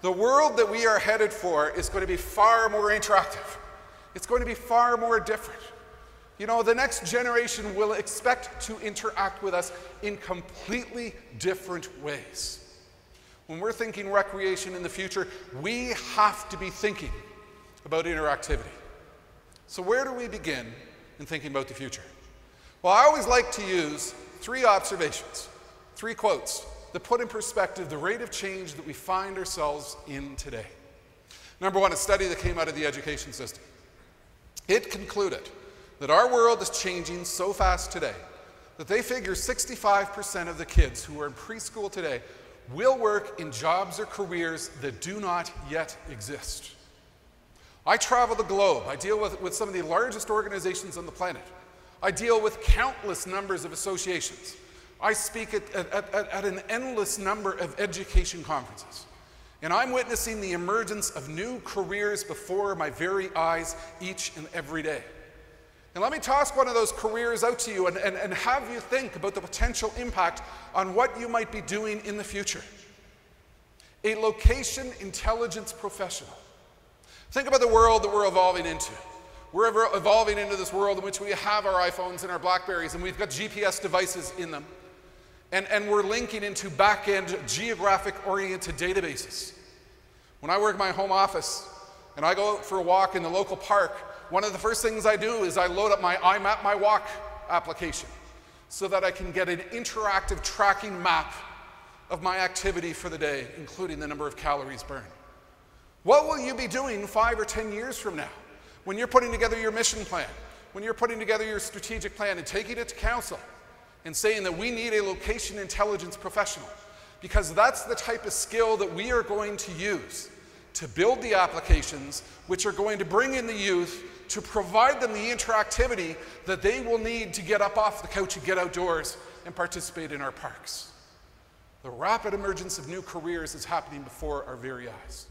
The world that we are headed for is going to be far more interactive. It's going to be far more different. You know, the next generation will expect to interact with us in completely different ways. When we're thinking recreation in the future, we have to be thinking about interactivity. So where do we begin in thinking about the future? Well, I always like to use 3 observations, 3 quotes that put in perspective the rate of change that we find ourselves in today. Number 1, a study that came out of the education system. It concluded that our world is changing so fast today that they figure 65% of the kids who are in preschool today will work in jobs or careers that do not yet exist. I travel the globe. I deal with some of the largest organizations on the planet. I deal with countless numbers of associations. I speak at an endless number of education conferences. And I'm witnessing the emergence of new careers before my very eyes each and every day. And let me toss one of those careers out to you and have you think about the potential impact on what you might be doing in the future. A location intelligence professional. Think about the world that we're evolving into. We're evolving into this world in which we have our iPhones and our Blackberries, and we've got GPS devices in them. And we're linking into back-end geographic-oriented databases. When I work in my home office and I go out for a walk in the local park, one of the first things I do is I load up my iMap My Walk application so that I can get an interactive tracking map of my activity for the day, including the number of calories burned. What will you be doing 5 or 10 years from now when you're putting together your mission plan, when you're putting together your strategic plan and taking it to council and saying that we need a location intelligence professional? Because that's the type of skill that we are going to use to build the applications which are going to bring in the youth to provide them the interactivity that they will need to get up off the couch and get outdoors and participate in our parks. The rapid emergence of new careers is happening before our very eyes.